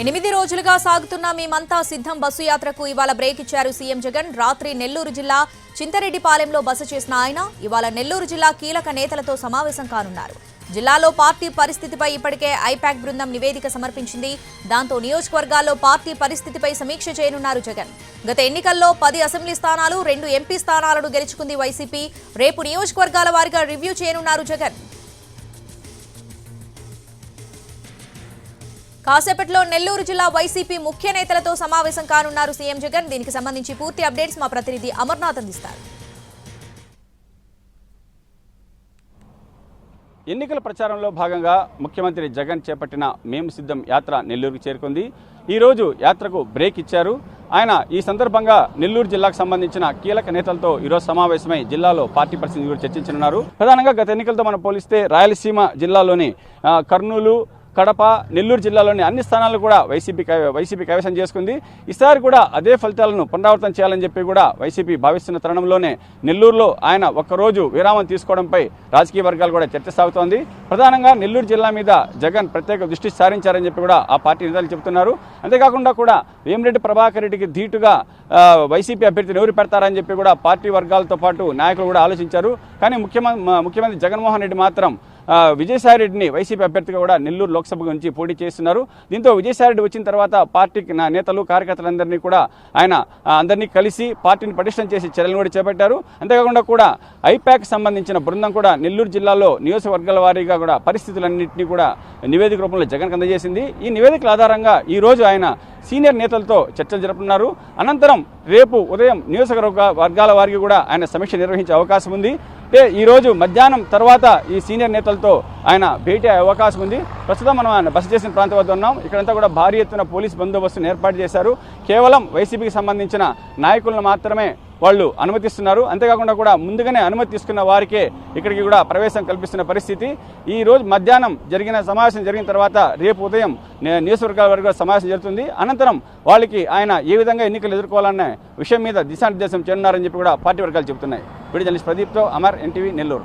8 రోజులుగా సాగుతున్న మేమంతా సిద్ధం బస్సు యాత్రకు ఇవాళ బ్రేక్ ఇచ్చారు సీఎం జగన్. రాత్రి నెల్లూరు జిల్లా చింతరెడ్డిపాలెంలో బస చేసిన ఆయన ఇవాళ నెల్లూరు జిల్లా కీలక నేతలతో సమావేశం కానున్నారు. జిల్లాలో పార్టీ పరిస్థితిపై ఇప్పటికే ఐపాక్ బృందం నివేదిక సమర్పించింది. దాంతో నియోజకవర్గాల్లో పార్టీ పరిస్థితిపై సమీక్ష చేయనున్నారు జగన్. గత ఎన్నికల్లో 10 అసెంబ్లీ స్థానాలు 2 ఎంపీ స్థానాలను గెలుచుకుంది వైసీపీ. రేపు నియోజకవర్గాల వారీగా రివ్యూ చేయనున్నారు జగన్. కాసేపట్లో నెల్లూరు జిల్లా వైసీపీ ముఖ్య నేతలతో సమావేశం కానున్నారు సీఎం జగన్. దీనికి సంబంధించి పూర్తి అప్డేట్స్ మా ప్రతినిధి అమర్నాథ్ అందిస్తారు. ఎన్నికల ప్రచారంలో భాగంగా ముఖ్యమంత్రి జగన్ చేపట్టిన మేము సిద్ధం యాత్ర నెల్లూరుకు చేరుకుంది. ఈరోజు యాత్రకు బ్రేక్ ఇచ్చారు. ఆయన ఈ సందర్భంగా నెల్లూరు జిల్లాకు సంబంధించిన కీలక నేతలతో ఈరోజు సమావేశమై జిల్లాలో పార్టీ పరిస్థితి గురించి చర్చించనున్నారు. ప్రధానంగా గత ఎన్నికలతో మనం పోలిస్తే రాయలసీమ జిల్లాలోని కర్నూలు, కడప, నెల్లూరు జిల్లాలోని అన్ని స్థానాలు కూడా వైసీపీ కైవసం చేసుకుంది. ఈసారి కూడా అదే ఫలితాలను పునరావృతం చేయాలని చెప్పి కూడా వైసీపీ భావిస్తున్న తరుణంలోనే నెల్లూరులో ఆయన ఒక్కరోజు విరామం తీసుకోవడంపై రాజకీయ వర్గాలు కూడా చర్చ సాగుతోంది. ప్రధానంగా నెల్లూరు జిల్లా మీద జగన్ ప్రత్యేక దృష్టి సారించారని చెప్పి కూడా ఆ పార్టీ నేతలు చెబుతున్నారు. అంతేకాకుండా కూడా వేమిరెడ్డి ప్రభాకర్ రెడ్డికి ధీటుగా వైసీపీ అభ్యర్థిని ఎవరు పెడతారని చెప్పి కూడా పార్టీ వర్గాలతో పాటు నాయకులు కూడా ఆలోచించారు. కానీ ముఖ్యమంత్రి జగన్మోహన్ రెడ్డి మాత్రం విజయసాయిరెడ్డిని వైసీపీ అభ్యర్థిగా కూడా నెల్లూరు లోక్సభ నుంచి పోటీ చేస్తున్నారు. దీంతో విజయసాయిరెడ్డి వచ్చిన తర్వాత పార్టీ నేతలు కార్యకర్తలందరినీ కూడా ఆయన అందరినీ కలిసి పార్టీని పటిష్టం చేసి చర్యలను కూడా చేపట్టారు. అంతేకాకుండా కూడా ఐపాక్ సంబంధించిన బృందం కూడా నెల్లూరు జిల్లాలో నియోజకవర్గాల వారీగా కూడా పరిస్థితులన్నింటినీ కూడా నివేదిక రూపంలో జగన్కు అందజేసింది. ఈ నివేదికల ఆధారంగా ఈరోజు ఆయన సీనియర్ నేతలతో చర్చలు జరుపుతున్నారు. అనంతరం రేపు ఉదయం నియోజకవర్గాల వారికి కూడా ఆయన సమీక్ష నిర్వహించే అవకాశం ఉంది. ఈరోజు మధ్యాహ్నం తర్వాత ఈ సీనియర్ నేతలతో ఆయన భేటీ అయ్యే అవకాశం ఉంది. ప్రస్తుతం మనం ఆయన బస చేసిన ప్రాంతం వద్ద ఉన్నాం. ఇక్కడంతా కూడా భారీ ఎత్తున పోలీస్ బందోబస్తును ఏర్పాటు చేశారు. కేవలం వైసీపీకి సంబంధించిన నాయకులను మాత్రమే వాళ్ళు అనుమతిస్తున్నారు. అంతేకాకుండా కూడా ముందుగానే అనుమతి తీసుకున్న వారికే ఇక్కడికి కూడా ప్రవేశం కల్పిస్తున్న పరిస్థితి. ఈ రోజు మధ్యాహ్నం సమావేశం జరిగిన తర్వాత రేపు ఉదయం నియోజకవర్గాల వరకు సమావేశం జరుగుతుంది. అనంతరం వాళ్ళకి ఆయన ఏ విధంగా ఎన్నికలు ఎదుర్కోవాలనే విషయం మీద దిశానిర్దేశం చేయనున్నారని చెప్పి కూడా పార్టీ వర్గాలు చెబుతున్నాయి. వీడియో జర్నలిస్ట్ ప్రదీప్తో అమర్, ఎన్టీవీ, నెల్లూరు.